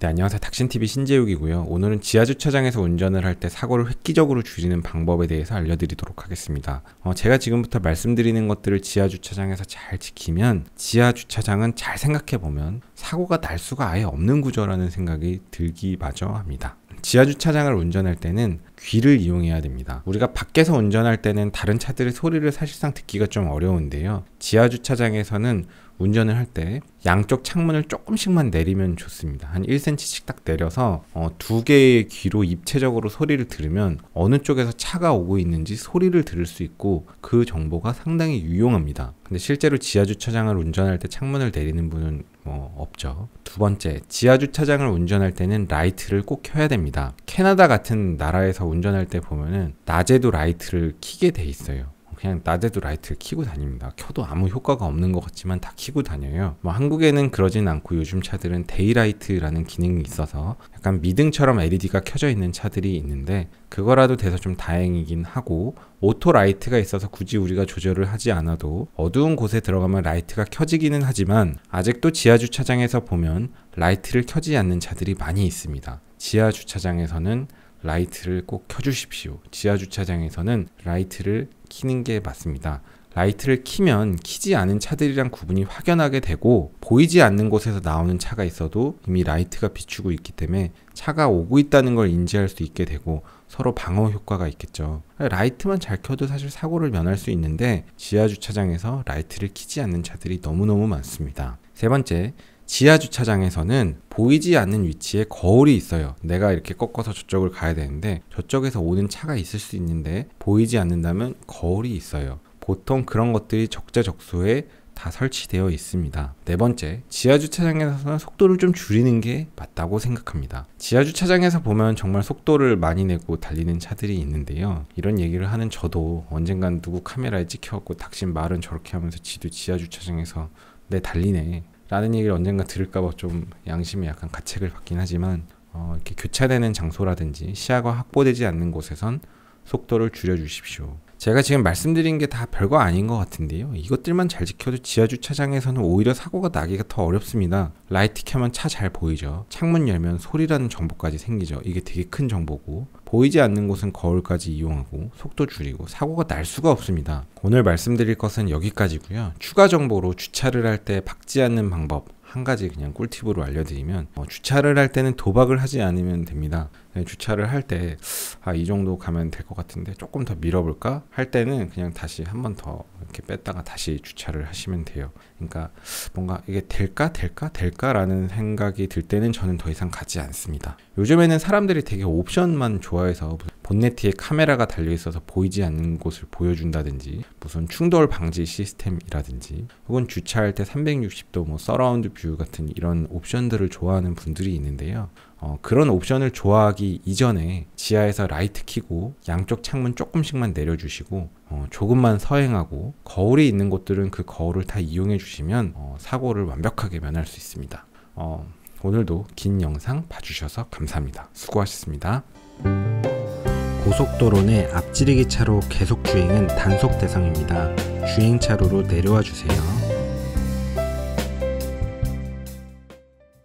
네, 안녕하세요. 닥신TV 신재욱이고요. 오늘은 지하주차장에서 운전을 할 때 사고를 획기적으로 줄이는 방법에 대해서 알려드리도록 하겠습니다. 제가 지금부터 말씀드리는 것들을 지하주차장에서 잘 지키면 지하주차장은 잘 생각해보면 사고가 날 수가 아예 없는 구조라는 생각이 들기마저 합니다. 지하주차장을 운전할 때는 귀를 이용해야 됩니다. 우리가 밖에서 운전할 때는 다른 차들의 소리를 사실상 듣기가 좀 어려운데요. 지하주차장에서는 운전을 할 때 양쪽 창문을 조금씩만 내리면 좋습니다. 한 1cm씩 딱 내려서 두 개의 귀로 입체적으로 소리를 들으면 어느 쪽에서 차가 오고 있는지 소리를 들을 수 있고 그 정보가 상당히 유용합니다. 근데 실제로 지하주차장을 운전할 때 창문을 내리는 분은 없죠. 두 번째, 지하주차장을 운전할 때는 라이트를 꼭 켜야 됩니다. 캐나다 같은 나라에서 운전할 때 보면은 낮에도 라이트를 켜게 돼 있어요. 그냥 낮에도 라이트를 켜고 다닙니다. 켜도 아무 효과가 없는 것 같지만 다 켜고 다녀요. 한국에는 그러진 않고 요즘 차들은 데이라이트라는 기능이 있어서 약간 미등처럼 LED가 켜져 있는 차들이 있는데 그거라도 돼서 좀 다행이긴 하고, 오토 라이트가 있어서 굳이 우리가 조절을 하지 않아도 어두운 곳에 들어가면 라이트가 켜지기는 하지만 아직도 지하주차장에서 보면 라이트를 켜지 않는 차들이 많이 있습니다. 지하주차장에서는 라이트를 꼭 켜주십시오. 지하주차장에서는 라이트를 켜는 게 맞습니다. 라이트를 켜면 켜지 않은 차들이랑 구분이 확연하게 되고, 보이지 않는 곳에서 나오는 차가 있어도 이미 라이트가 비추고 있기 때문에 차가 오고 있다는 걸 인지할 수 있게 되고 서로 방어 효과가 있겠죠. 라이트만 잘 켜도 사실 사고를 면할 수 있는데 지하주차장에서 라이트를 켜지 않는 차들이 너무너무 많습니다. 세 번째, 지하주차장에서는 보이지 않는 위치에 거울이 있어요. 내가 이렇게 꺾어서 저쪽을 가야 되는데 저쪽에서 오는 차가 있을 수 있는데 보이지 않는다면 거울이 있어요. 보통 그런 것들이 적재적소에 다 설치되어 있습니다. 네 번째, 지하주차장에서는 속도를 좀 줄이는 게 맞다고 생각합니다. 지하주차장에서 보면 정말 속도를 많이 내고 달리는 차들이 있는데요. 이런 얘기를 하는 저도 언젠간 누구 카메라에 찍혀갖고 닥신 말은 저렇게 하면서 지도 지하주차장에서 내 달리네 라는 얘기를 언젠가 들을까봐 좀 양심에 약간 가책을 받긴 하지만 이렇게 교차되는 장소라든지 시야가 확보되지 않는 곳에선 속도를 줄여주십시오. 제가 지금 말씀드린 게 다 별거 아닌 것 같은데요. 이것들만 잘 지켜도 지하주차장에서는 오히려 사고가 나기가 더 어렵습니다. 라이트 켜면 차 잘 보이죠. 창문 열면 소리라는 정보까지 생기죠. 이게 되게 큰 정보고, 보이지 않는 곳은 거울까지 이용하고 속도 줄이고 사고가 날 수가 없습니다. 오늘 말씀드릴 것은 여기까지고요. 추가 정보로 주차를 할 때 박지 않는 방법 한 가지 그냥 꿀팁으로 알려드리면, 주차를 할 때는 도박을 하지 않으면 됩니다. 주차를 할 때 이 정도 가면 될 것 같은데 조금 더 밀어볼까 할 때는 그냥 다시 한 번 더 이렇게 뺐다가 다시 주차를 하시면 돼요. 그러니까 뭔가 이게 될까라는 생각이 들 때는 저는 더 이상 가지 않습니다. 요즘에는 사람들이 되게 옵션만 좋아해서 본네트에 카메라가 달려있어서 보이지 않는 곳을 보여준다든지, 무슨 충돌 방지 시스템이라든지, 혹은 주차할 때 360도 서라운드 뷰 같은 이런 옵션들을 좋아하는 분들이 있는데요. 그런 옵션을 좋아하기 이전에 지하에서 라이트 켜고 양쪽 창문 조금씩만 내려주시고 조금만 서행하고 거울이 있는 곳들은 그 거울을 다 이용해 주시면 사고를 완벽하게 면할 수 있습니다. 오늘도 긴 영상 봐주셔서 감사합니다. 수고하셨습니다. 고속도로 내 앞지르기 차로 계속 주행은 단속 대상입니다. 주행차로로 내려와 주세요.